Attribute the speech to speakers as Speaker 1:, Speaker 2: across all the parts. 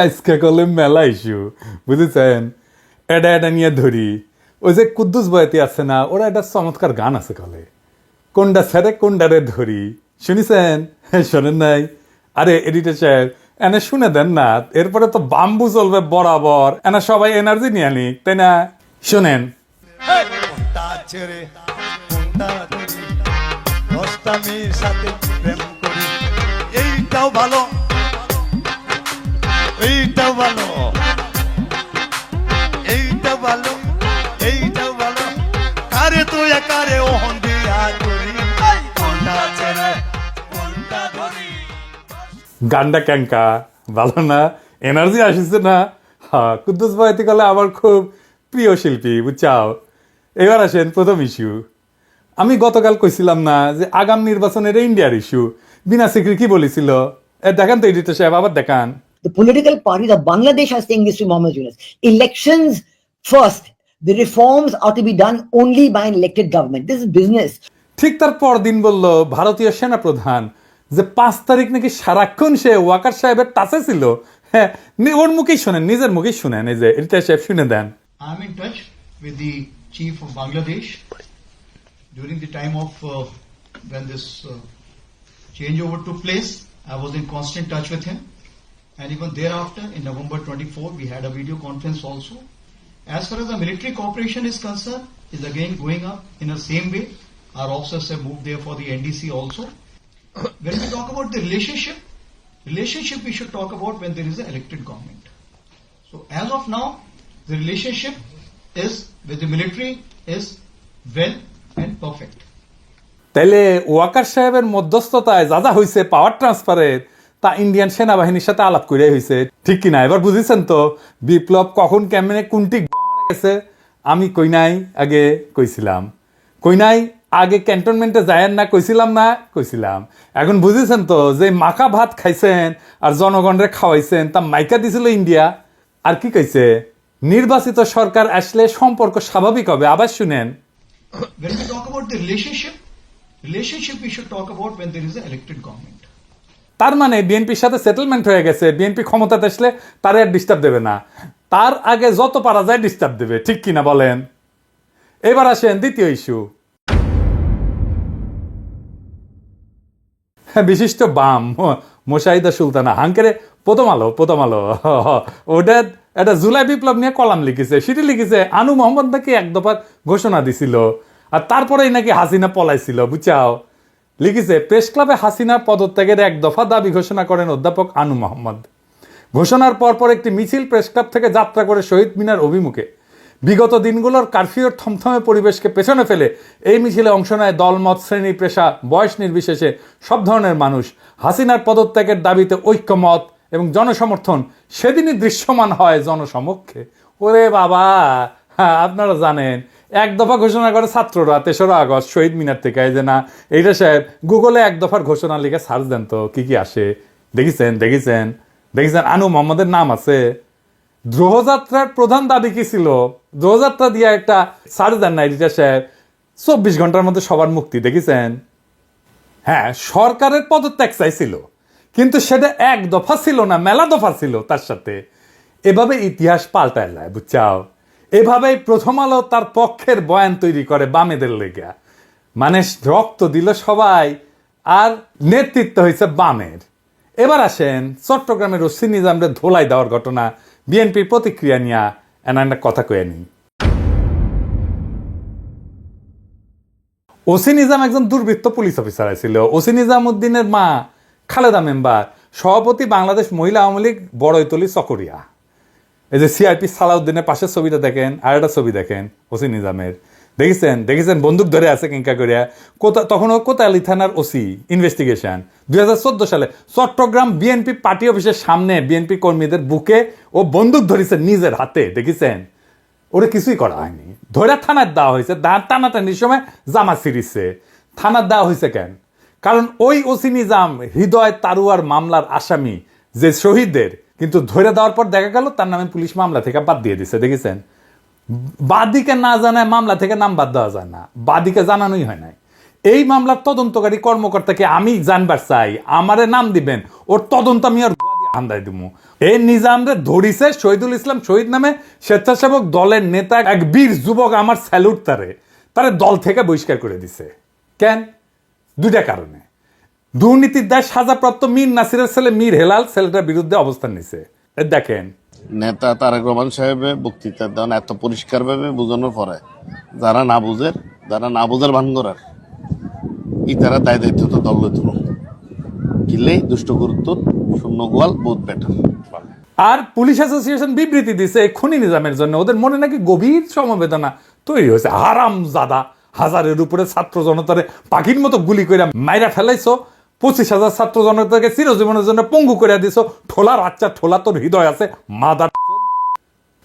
Speaker 1: আজকে কলে মেলা ইস্যু বুঝেছেন, এটা এটা নিয়ে ধরি। ওই যে কুদ্দুস বয়াতি আছে না, ওরা একটা চমৎকার গান আছে কলে, কোনটা ছেড়ে কোনটারে ধরি, শুনিছেন? শোনেন নাই? আরে এডিটর সাহেব এনে শুনে দেন না, এরপরে তো বাম্বু চলবে বরাবর, এনা সবাই এনার্জি নিয়ে নিক, তাই না? শোনেন।
Speaker 2: কোনটা ছেড়ে কোনটা ধরি, দশটা মেয়ের সাথে প্রেম করি, এইটাও ভালো এইটাও ভালো এইটাও ভালো এইটাও ভালো, কারে তুই কারে ওহন দিয়া করি, কোনটা ছেড়ে কোনটা ধরি।
Speaker 1: গানটা ক্যাঙ্কা ভালো না? এনার্জি আসিছে না? হ্যাঁ, কুদ্দুস বয়াতি কলে আমার খুব প্রিয় শিল্পী, বুঝছাও? এবার আসেন প্রথম ইস্যু। আমি গতকাল কইছিলাম না যে আগাম নির্বাচনের ইন্ডিয়ার ইস্যু, বিনা সিকরি কি বলেছিল? দেখান তো এডিটর সাহেব, আবার দেখান।
Speaker 3: The political parties of Bangladesh are saying this to Mohammed Yunus. Elections first. The reforms are to be done only by an elected government. This is business.
Speaker 1: ঠিক তার পরদিন বলল ভারতীয় সেনা প্রধান যে 5 তারিখ নাকি সারাক্ষণ সে ওয়াকার সাহেবের টাচে ছিল। হ্যাঁ, ওর মুখেই শোনেন, নিজের মুখেই শুনেন, এই যে এডিটর সাহেব শুনে দেন।
Speaker 4: I'm in touch with the chief of Bangladesh during the time of when this changeover took place. I was in constant touch with him, and even thereafter, in November 24, we had a video conference also. As far as the military cooperation is concerned, is again going up in the same way. Our officers have moved there for the NDC also. When we talk about the relationship we should talk about when there is an elected government. So as of now, the relationship is with the military is well and perfect.
Speaker 1: তাইলে ওয়াকার সাহেবের মধ্যস্থতায় যা যা হয়েছে পাওয়ার ট্রান্সফারের, তা Indian সেনাবাহিনীর সাথে আলাপ করে হয়েছে, ঠিক কিনা? এবার বুঝেছেন তো বিপ্লব কখন কেমনে কোনটি গেছে? আমি কই নাই আগে কইছিলাম, কই নাই আগে ক্যান্টনমেন্টে যায়েন না কইছিলাম না? কইছিলাম। এখন বুঝেছেন তো যে মাখা ভাত খাইছেন আর জনগণরে খাওয়াইছেন, তা মাইকা দিছিল ইন্ডিয়া। আর কি কইছে? নির্বাচিত সরকার আসলে সম্পর্ক স্বাভাবিক হবে। আবার শুনেন।
Speaker 4: When we talk about the relationship we should talk about when there is an elected government.
Speaker 1: তার মানে বিএনপির সাথে সেটেলমেন্ট হয়ে গেছে, বিএনপি ক্ষমতাতে আসলে তারে আর ডিস্টার্ব দেবে না, তার আগে যত পারা যায় ডিস্টার্ব দেবে, ঠিক কিনা বলেন? এবার আসেন দ্বিতীয় ইস্যু। বিশিষ্ট বাম মোশাহিদা সুলতানা হাঙ্কেরে প্রথম আলো ওটা একটা জুলাই বিপ্লব নিয়ে কলাম লিখেছে, সেটি লিখেছে আনু মোহাম্মদ নাকি এক দফার ঘোষণা দিছিল, আর তারপরেই নাকি হাসিনা পলাইছিল, বুঝাও? লিখেছে প্রেস ক্লাবে হাসিনার পদত্যাগের এক দফা দাবি ঘোষণা করেন অধ্যাপক আনু মোহাম্মদ। ঘোষণার পরপর একটি মিছিল প্রেস ক্লাব থেকে যাত্রা করে শহীদ মিনার অভিমুখে। বিগত দিনগুলোর কারফিউর থমথমে পরিবেশকে পেছনে ফেলে এই মিছিলে অংশ নেয় দলমত, শ্রেণী, পেশা, বয়স নির্বিশেষে সব ধরনের মানুষ। হাসিনার পদত্যাগের দাবিতে ঐক্যমত এবং জনসমর্থন সেদিনই দৃশ্যমান হয় জনসমক্ষে। ওরে বাবা, হ্যাঁ আপনারা জানেন এক দফা ঘোষণা করে ছাত্ররা 3রা আগস্ট শহীদ মিনার থেকে। এই যে না এইটা সাহেব গুগলে এক দফার ঘোষণা লিখে সার্চ দেন তো কি কি আসে। দেখেছেন আনু মোহাম্মদের নাম আছে। দ্রোহযাত্রার প্রধান দাবি কি ছিল? দ্রোহযাত্রা দিয়ে একটা সার্চ দেন না এডিটর সাহেব, 24 ঘন্টার মধ্যে সবার মুক্তি। দেখেছেন? হ্যাঁ, সরকারের পদত্যাগ চাইছিল, কিন্তু সেটা এক দফা ছিল না, মেলা দফা ছিল তার সাথে। এভাবে ইতিহাস পাল্টায় যায়, বুঝছাও? এভাবেই প্রথম আলো তার পক্ষের বয়ান তৈরি করে বামেদের লেগা, মানে রক্ত দিল সবাই আর নেতৃত্ব হয়েছে বামের। এবার আসেন চট্টগ্রামের ওসি নিজামরে ধোলাই দেওয়ার ঘটনা, বিএনপির প্রতিক্রিয়া নিয়ে একটা কথা কয়ে নি। ওসি নিজাম একজন দুর্বৃত্ত পুলিশ অফিসার ছিল। ওসি নিজাম উদ্দিনের মা খালেদা মেম্বার, সভাপতি বাংলাদেশ মহিলা আওয়ামী লীগ বড়ইতলি চকরিয়া। এই যে সিআরপি সালাউদ্দিনের পাশের ছবিটা দেখেন, আর একটা ছবি দেখেন ওসি নিজামের। দেখেছেন বন্দুক ধরে আছে কিঙ্কা করিয়া। তখন কোতোয়ালি থানার ওসি ইনভেস্টিগেশন 2014 সালে চট্টগ্রাম বিএনপি পার্টি অফিসের সামনে বিএনপি কর্মীদের বুকে ও বন্দুক ধরেছে নিজের হাতে। দেখেছেন? ওরে কিছুই করা হয়নি, ধরে থানার দেওয়া হয়েছে। টানাটানির সময় জামা ছিঁড়িছে। থানার দেওয়া হয়েছে কেন? কারণ ওই ওসি নিজাম হৃদয় তারুয়ার মামলার আসামি যে শহীদদের, কিন্তু ধরে দেওয়ার পর দেখা গেল তার নামে পুলিশ মামলা থেকে বাদ দিয়ে দিছে। দেখেছেন? বাদীকে না জানায় মামলা থেকে নাম বাদ দেওয়া যায় না, বাদীকে জানানোই হয় নাই। এই মামলার তদন্তকারী কর্মকর্তাকে আমি জানবার চাই, আমারে নাম দিবেন, ওর তদন্ত আমি আর আন্দাই দিমু। এই নিজামরে ধরিছে শহীদুল ইসলাম শহীদ নামে স্বেচ্ছাসেবক দলের নেতা এক বীর যুবক, আমার স্যালুট তারে দল থেকে বহিষ্কার করে দিছে। কেন? দুইটা কারণে। দুর্নীতির দায় সাজাপ্রাপ্ত মীর নাসিরের ছেলে মীর হেলাল ছেলেটার বিরুদ্ধে অবস্থান নিছে। দেখেন
Speaker 5: নেতা তারেক রহমান সাহেবের বক্তৃতা দেন এত পরিষ্কার ভাবে বোঝানোর পরে যারা না বুঝের ভান করার তারা দায় দায়িত্ব তো দল তুলো কিলে দুষ্ট গুরুত্ব শূন্য গোয়াল বোধ বেটার।
Speaker 1: আর পুলিশ অ্যাসোসিয়েশন বিবৃতি দিছে এই খুনি নিজামের জন্য ওদের মনে নাকি গভীর সমবেদনা তৈরি হয়েছে। হারাম জাদা, হাজারের উপরে ছাত্র জনতারে পাখির মতো গুলি করে মাইরা ফেলাইছো, 25,000 ছাত্র জনতাকে চিরজীবনের জন্য পঙ্গু করে দিছো। ঠোলার আচ্ছা ঠোলা তোর হৃদয় আছে মাদার।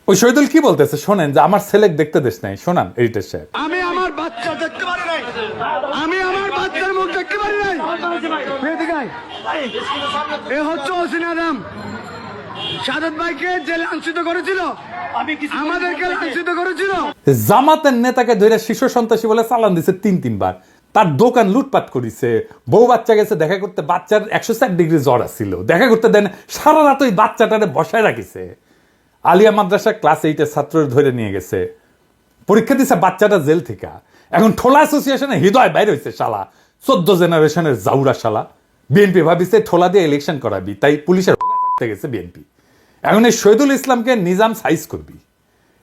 Speaker 1: ওই শহীদুল কি বলতেছে শোনেন, যে আমার ছেলে দেখতে দেশ নাই। শোনান এডিটর সাহেব।
Speaker 6: আমি আমার বাচ্চা দেখতে পারি নাই, আমি আমার বাচ্চার মুখ দেখতে পারি নাই। এ হচ্ছে হোসেন আদম, সাদত ভাইকে যে লাঞ্ছিত করেছিল, আমাদেরকে লাঞ্ছিত করেছিল।
Speaker 1: জামাতের নেতাকে ধরে শিশু সন্ত্রাসী বলে চালান দিছে 3-3 বার। তার দোকান লুটপাট করিছে, বউ বাচ্চা গেছে দেখা করতে, বাচ্চার 104 ডিগ্রি জ্বর আসছিল, দেখা করতে দেন, সারা রাত ওই বাচ্চাটারে বসায় রাখিছে। আলিয়া মাদ্রাসা ক্লাস 8-এর ছাত্রদের ধরে নিয়ে গেছে, পরীক্ষা দিছে বাচ্চাটা জেল থেকে। এখন ঠোলা অ্যাসোসিয়েশনে হৃদয় বাইরে হয়েছে শালা, 14 জেনারেশনের জাউরা শালা। বিএনপি ভাবিছে ঠোলা দিয়ে ইলেকশন করাবি, তাই পুলিশের থাকতে গেছে বিএনপি। এখন এই শহীদুল ইসলামকে নিজাম সাইজ করবি।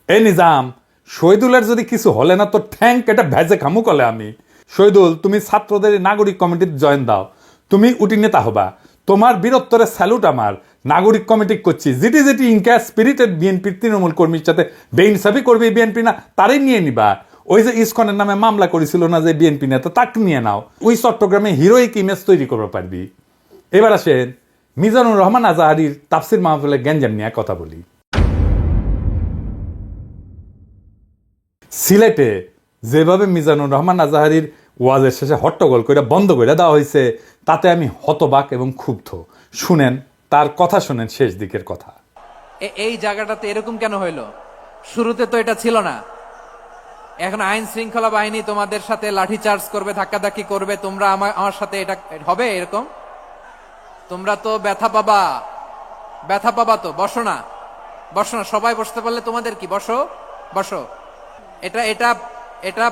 Speaker 1: এই নিজাম, শহীদুলের যদি কিছু হলে না তো ঠ্যাং কেটে ভেজে খামু কলে আমি। শহীদুল, তুমি ছাত্রদের নাগরিক কমিটিতে জয়েন দাও, তুমি উটি নেতা হবা। তোমার বীরত্বরে স্যালুট আমার। নাগরিক কমিটি করছি, যেটি ইনকা স্পিরিটেড বিএনপির তৃণমূল কর্মীর সাথে বেইনসাফি করবে বিএনপি না তারই নিয়ে নিবা। ওই যে ইসকনের নামে মামলা করেছিল না যে বিএনপি নেতা, তাকে নিয়ে নাও। ওই চট্টগ্রামে হিরোইক ইমেজ তৈরি করতে পারবি। এবার আসেন মিজানুর রহমান আজাহারির তাফসির মাহফিলে গ্যাঞ্জাম নিয়ে কথা বলি। সিলেটে যেভাবে মিজানুর রহমান আজাহারির ওয়াজের শেষে হট্টগোল করে বন্ধ করে দেওয়া হয়েছে, তাতে আমি হতবাক এবং ক্ষুব্ধ। শুনেন তার কথা, শুনেন শেষ দিকের কথা।
Speaker 7: এই জায়গাটাতে এরকম কেন হইলো? শুরুতে তো এটা ছিল না। এখন আইন শৃঙ্খলা বাহিনী তোমাদের সাথে লাঠি চার্জ করবে, ধাক্কাধাক্কি করবে, তোমরা আমার সাথে এটা হবে এরকম? তোমরা তো ব্যথা পাবা তো। বসো না, সবাই বসতে পারলে তোমাদের কি? বসো। এটা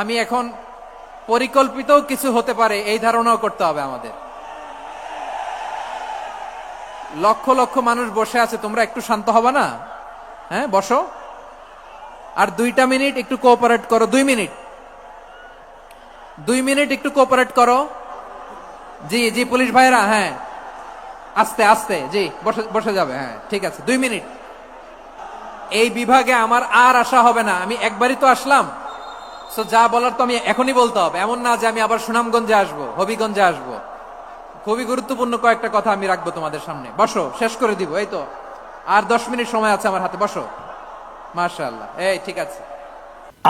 Speaker 7: আমি এখন পরিকল্পিত কিছু হতে পারে এই ধারণাও করতে হবে আমাদের। লক্ষ লক্ষ মানুষ বসে আছে, তোমরা একটু শান্ত হবে না? হ্যাঁ, বসো। আর 2 মিনিট একটু কোঅপারেট করো। 2 মিনিট একটু কোঅপারেট করো। জি পুলিশ ভাইরা, হ্যাঁ আস্তে জি বসে যাবে। হ্যাঁ ঠিক আছে, 2 মিনিট। এই বিভাগে আমার আর আসা হবে না, আমি একবারই তো আসলাম। সো যা বলার তো আমি এখনই বলতে হবে, এমন না যে আমি আবার সুনামগঞ্জে আসবো, হবিগঞ্জে আসবো। খুবই গুরুত্বপূর্ণ কয়েকটা কথা আমি রাখবো তোমাদের সামনে। বসো, শেষ করে দিব। এই তো আর 10 মিনিট সময় আছে আমার হাতে। বসো। মাশাআল্লাহ, এই ঠিক আছে।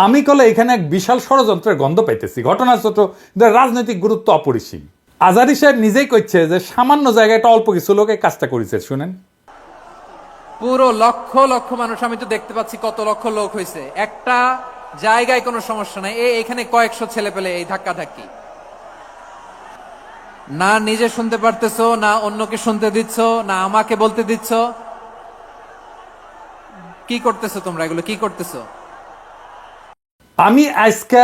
Speaker 1: আমি কলে এখানে এক বিশাল ষড়যন্ত্রের গন্ধ পাইতেছি। ঘটনা ছোট, রাজনৈতিক গুরুত্ব অপরিসীম। আজারি সাহেব নিজেই কইছে যে সামান্য জায়গায় একটা অল্প কিছু লোক এই কাজটা করেছে। শুনেন,
Speaker 7: পুরো লক্ষ লক্ষ মানুষ, আমি তো দেখতে পাচ্ছি কত লক্ষ লোক হয়েছে। একটা জায়গায় কোনো সমস্যা নাই, এখানে কয়েকশো ছেলে পেলে এই ধাক্কাধাক্কি। না নিজে শুনতে পারতেছো, না অন্যকে শুনতে দিচ্ছ, না আমাকে বলতে দিচ্ছ। কি করতেছো তোমরা? এগুলো কি করতেছো?
Speaker 1: আমি আজকে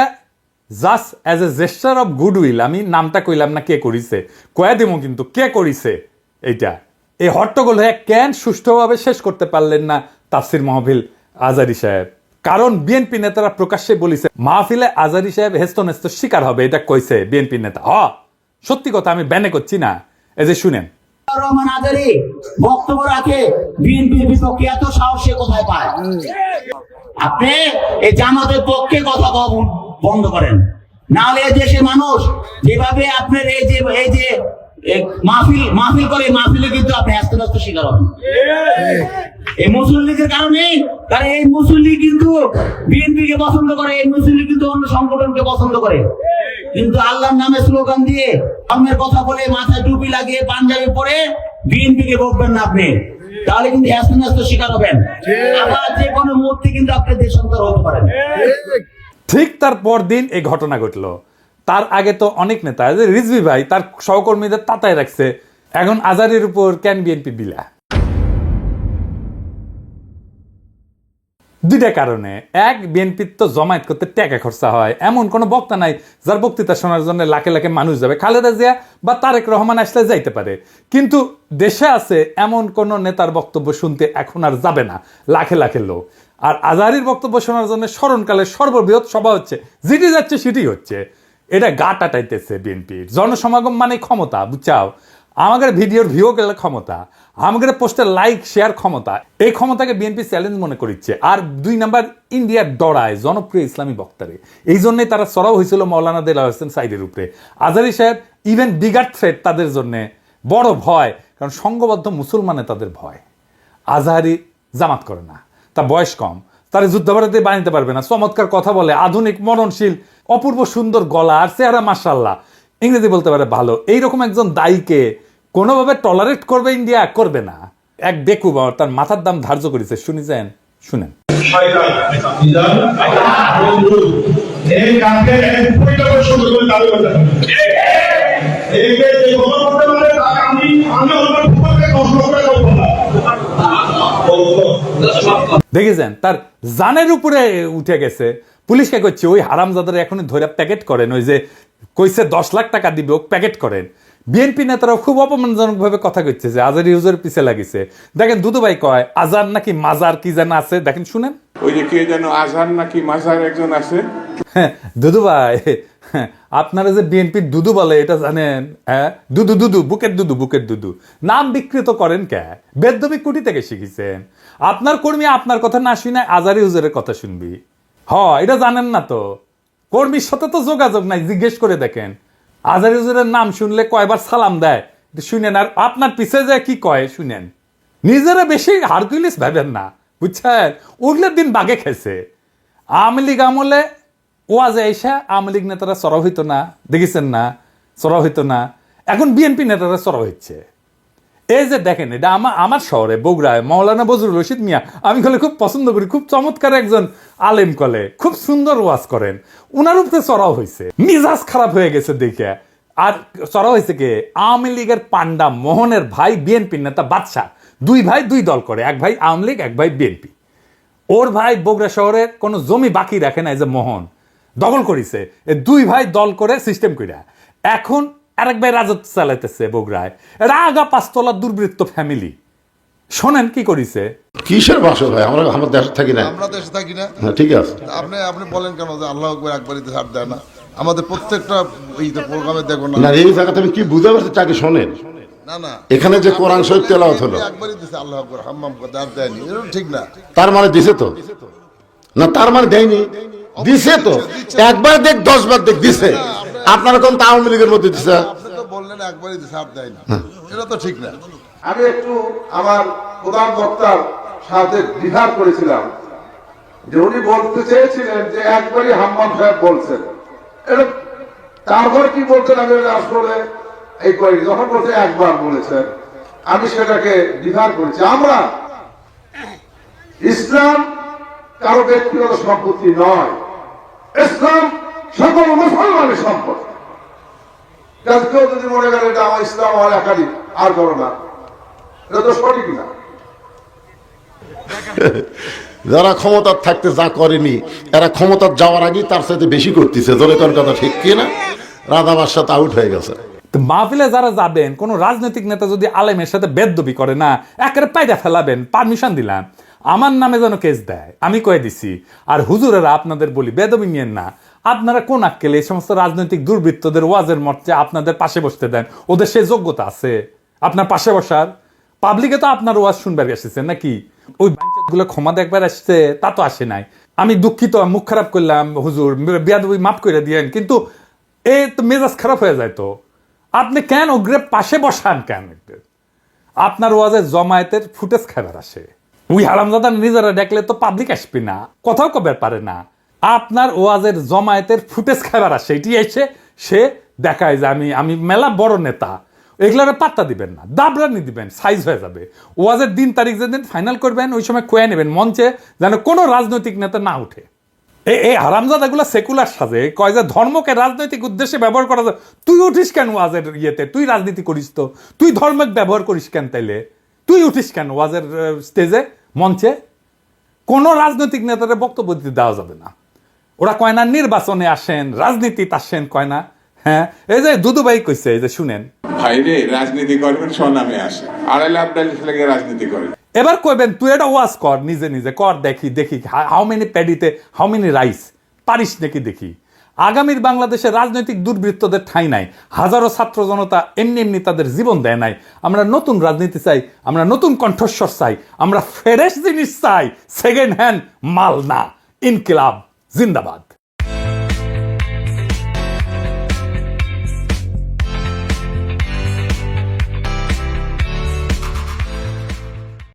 Speaker 1: just as a gesture of goodwill, আমি নামটা কইলাম না কে করিছে, কয়া দেবো কিন্তু কে করিছে। এইটা এই হট্টগোল হয়ে কেন সুষ্ঠুভাবে শেষ করতে পারলেন না তাফসির মাহফিল আজারি সাহেব? কারণ বিএনপি নেতারা প্রকাশ্যে বলিছে মাহফিলে আজারি সাহেব হেস্তনেস্ত শিকার হবে, এটা কইছে বিএনপি নেতা। সত্যি কথা, আমি ব্যানে করছি না। এই যে শুনেন,
Speaker 8: রহমান আজারি বক্তব্য রাখে বিএনপির বিপক্ষে, এত সাহস সে কোথায় পায়? আপনি এই জামাতের পক্ষে কথা বন্ধ করেন, নাহলে দেশের মানুষ যেভাবে আপনার এই যে মাহফিল করে, মাহফিলে কিন্তু আপনি আস্তে আস্তে শিকার হবেন এই মুসল্লিদের কারণে। কারণ এই মুসল্লি কিন্তু বিএনপিকে পছন্দ করে, এই মুসল্লি কিন্তু অন্য সংগঠনকে পছন্দ করে। কিন্তু আল্লাহর নামে স্লোগান দিয়ে, ধর্মের কথা বলে, মাথায় টুপি লাগিয়ে, পাঞ্জাবি পরে বিএনপিকে বকবেন না আপনি, তাহলে কিন্তু আস্তে শিকার হবেন। আবার যে কোনো মুহূর্তে কিন্তু আপনি দেশান্তর হতে পারেন।
Speaker 1: ঠিক তার পরদিন এই ঘটনা ঘটলো। তার আগে তো অনেক নেতা, রিজভী ভাই তার সহকর্মীদের তাতায় রাখছে এখন আজারের উপর কেন বিএনপি বিলা? দুইটা কারণে। এক, বিএনপির তো জমায়েত করতে টাকা খরচা হয়, এমন কোনো বক্তা নাই যার বক্তৃতা শোনার জন্য লাখে লাখে মানুষ যাবে। খালেদা জিয়া বা তারেক রহমান আসলে যাইতে পারে, কিন্তু দেশে আছে এমন কোন নেতার বক্তব্য শুনতে এখন আর যাবে না লাখে লাখে লোক। আর আজহারীর বক্তব্য শোনার জন্য স্মরণকালের সর্ববৃহৎ সভা হচ্ছে, যেটি যাচ্ছে সেটি হচ্ছে। এটা গা টাটাইতেছে বিএনপির। জনসমাগম মানে ক্ষমতা, বুঝছাও? আমাদের ভিডিওর ভিউ গেলে ক্ষমতা, আমাদের পোস্টের লাইক শেয়ার ক্ষমতা, এই ক্ষমতাকে বিএনপি চ্যালেঞ্জ মনে করছে। আর 2 নাম্বার, ইন্ডিয়ার ডরায় জনপ্রিয় ইসলামী বক্তারে, এই জন্যই তারা চড়াও হয়েছিল মৌলানা দেলাওয়ার হোসেন সাইদের উপরে। আজহারী সাহেব ইভেন বিগার থ্রেট তাদের জন্য, বড় ভয়, কারণ সংঘবদ্ধ মুসলমানে তাদের ভয়। আজহারী জামাত করে না, তার বয়স কম, তারা যুদ্ধাপরাধী বানাইতে পারবে না, চমৎকার কথা বলে, আধুনিক মননশীল, অপূর্ব সুন্দর গলা আর চেহারা, মাশাআল্লাহ, ইংরেজি বলতে পারে ভালো। এইরকম একজন দায়ীকে কোনোভাবে টলারেট করবে ইন্ডিয়া? করবে না। এক বেকুব তার মাথার দাম ধার্য করেছে, শুনেছেন? শুনেন। দেখেছেন তার জানের উপরে উঠে গেছে। পুলিশকে করছে ওই হারামজাদার এখনই ধরে প্যাকেট করেন, ওই যে কইছে 10 লাখ টাকা দিবে, ও প্যাকেট করেন। বিএনপি নেতারাও খুব অপমানজনক ভাবে কথা কইছে যে আজহারী হুজুর পিছে লাগিছে। দেখেন দুদু ভাই কয় আজার নাকি মাজার কি যেন আছে, দেখেন শুনেন।
Speaker 9: ওই যে কে যেন আজহার নাকি মাজার একজন আছে।
Speaker 1: দুদু ভাই, আপনারা যে বিএনপির দুদু বলে এটা জানেন? হ্যাঁ, দুদু দুদু, বুকের দুদু, বুকের দুদু নাম বিকৃত করেন কে? বেদবি কুটি থেকে শিখেছেন। আপনার কর্মী আপনার কথা না শুনে আজহারী হুজুরের কথা শুনবি? এটা জানেন না তো? কর্মীর সাথে তো যোগাযোগ নাই, জিজ্ঞেস করে দেখেন। আজহারী হুজুরের নাম শুনলে কয়বার সালাম দেয় শুনেন, আর আপনার পিছে যায় কি কয় শুনেন। নিজেরা বেশি হারকুলিস ভাবেন না, বুঝছেন? উগলের দিন বাগে খেয়েছে। আওয়ামী লীগ আমলে ওয়াজে আইসা আওয়ামী লীগ নেতারা চড়াও হইতো না, দেখেছেন না? চড়াও হইতো না। এখন বিএনপি নেতারা চড়াও হচ্ছে। এই যে দেখেন, এটা আমার শহরে বগুড়ায় মৌলানা বজরুল রশিদ মিয়া, আমি কলে খুব পছন্দ করি, খুব চমৎকার একজন আলেম, কলে খুব সুন্দর ওয়াজ করেন, উনার উপরে চড়াও হয়েছে। মিজাজ খারাপ হয়ে গেছে দেখে। আর চড়াও হয়েছে কে? আওয়ামী লীগের পান্ডা মোহনের ভাই বিএনপি নেতা বাদশা। 2 ভাই 2 দল করে, এক ভাই আওয়ামী লীগ, এক ভাই বিএনপি। ওর ভাই বগুড়া শহরের কোনো জমি বাকি রাখে না, এই যে মোহন দখল করেছে। 2 ভাই দল করে সিস্টেম কইরা এখন আরেক ভাই রাজত্ব চালাইতেছে বগুড়ায়। এটা আগা 5 তলার দুর্বৃত্ত ফ্যামিলি। শোনেন কি করিছে।
Speaker 10: কিসের ভাষা ভাই? আমরা আমার দেশে থাকি না।
Speaker 11: আমরা দেশে থাকি না।
Speaker 10: হ্যাঁ, ঠিক আছে।
Speaker 11: আপনি বলেন কেন যে আল্লাহু আকবার একবারই ছাড় দেয় না? আমাদের প্রত্যেকটা প্রোগ্রামে দেখো না।
Speaker 10: না, এই জায়গাতে আমি কি বুঝতে পারছি, চাকে শোনেন
Speaker 11: না না,
Speaker 10: এখানে যে কোরআন শরীফ তেলাওয়াত হলো,
Speaker 11: একবারই দিছে আল্লাহু আকবার, হাম্মাম করতে আর দেয়নি, এটা ঠিক না।
Speaker 10: তার মানে দিছে তো? না, তার মানে দেয়নি, দিছে তো। একবার দেখ 10 বার দেখ, দিছে। আপনারা কোন আওয়ামী লীগের মধ্যে দিছে?
Speaker 11: আপনি তো বললেন একবারই দিছে আর দেয় না, এটা তো ঠিক না। আমি একটু আমার প্রধান বক্তার সাথে দ্বিধা করেছিলাম যে উনি বলতে চেয়েছিলেন যে একবারই হাম্মাম সাহেব বলছেন, এটা তারপর কি বলছেন আমি আসলে এই করি, যখন বলছে একবার বলেছেন আমি সেটাকে দ্বিধা করেছি। আমরা ইসলাম কারো ব্যক্তিগত সম্পত্তি নয়, ইসলাম সকল মুসলমানের সম্পত্তি। কেউ যদি মনে করেন এটা আমার ইসলাম আমার একাধিক আর করো না, এটা তো সঠিক না।
Speaker 10: যারা ক্ষমতার থাকতে যা করেনি, এরা ক্ষমতার যাওয়ার আগেই তার সাথে বেশি করতেছে। দলে কোন কথা ঠিক কি না? রাধাবার সাথে আউট হয়ে গেছে।
Speaker 1: মাহফিলে যারা যাবেন, কোন রাজনৈতিক নেতা যদি আলেমের সাথে বেদবি করে না, একেবারে পায়দা ফেলাবেন, পারমিশন দিলাম, আমার নামে যেন কেস দেয়, আমি কয়ে দিছি। আর হুজুরেরা আপনাদের বলি, বেদবি নিয়েন না। আপনারা কোন আক্কেলে এই সমস্ত রাজনৈতিক দুর্বৃত্তদের ওয়াজের মঞ্চে আপনাদের পাশে বসতে দেন? ওদের সে যোগ্যতা আছে আপনার পাশে বসার? পাবলিকে তো আপনার ওয়াজ শুনবার এসেছেন নাকি? ওই গুলো ক্ষমা দেখবার আসছে, তা তো আসে নাই। আমি দুঃখিত, মুখ খারাপ করলাম, হুজুর বেয়াদবি মাফ করে দিয়েন, কিন্তু এ তো মেজাজ খারাপ হয়ে যায়। তো আপনি কেন ওগ্রে পাশে বসান কেন? আপনার ওয়াজে জমায়েতের ফুটেজ খাবার আসে, ওই হারামজাদা নিজেরা দেখলে তো পাবলিক আসবে না, কথাও কবে পারে না। আপনার ওয়াজের জমায়েতের ফুটেজ খাবার আসে, এটি এসে সে দেখায় যে আমি মেলা বড় নেতা। এগুলোর পাত্তা দিবেন না, দাবরানি দিবেন, সাইজ হয়ে যাবে। ওয়াজের দিন তারিখ যেদিন ফাইনাল করবেন, ওই সময় কয়ে নেবেন মঞ্চে, যেন কোনো রাজনৈতিক নেতা না উঠে। এই হারামজাদাগুলো সেকুলার সাজে কয় যে ধর্মকে রাজনৈতিক উদ্দেশ্যে ব্যবহার করা যায়। তুই উঠিস কেন ওয়াজের ইয়েতে? তুই রাজনীতি করিস তো, তুই ধর্মকে ব্যবহার করিস কেন তাইলে? তুই উঠিস কেন ওয়াজের স্টেজে, মঞ্চে? কোন রাজনৈতিক নেতাদের বক্তব্য দিতে দেওয়া যাবে না। ওরা কয় না নির্বাচনে আসেন, রাজনীতিতে আসেন, কয় না। হ্যাঁ, এই যে দুদুভাই কইছে, এই যে শুনেন,
Speaker 9: ভাইরে রাজনীতি করবেন স্বনামে আসে, আড়াই লাখ লাগে রাজনীতি করে।
Speaker 1: এবার কইবেন তুই এটা ওয়াজ কর, নিজে নিজে কর, দেখি দেখি হাউ মেনি প্যাডিতে হাউ মেনি রাইস, পারিস নাকি দেখি। আগামীর বাংলাদেশে রাজনৈতিক দুর্বৃত্তদের ঠাঁই নাই। হাজারো ছাত্র জনতা এমনি এমনি তাদের জীবন দেয় নাই। আমরা নতুন রাজনীতি চাই, আমরা নতুন কণ্ঠস্বর চাই, আমরা ফ্রেশ জিনিস চাই, সেকেন্ড হ্যান্ড মাল না। ইনকিলাব জিন্দাবাদ।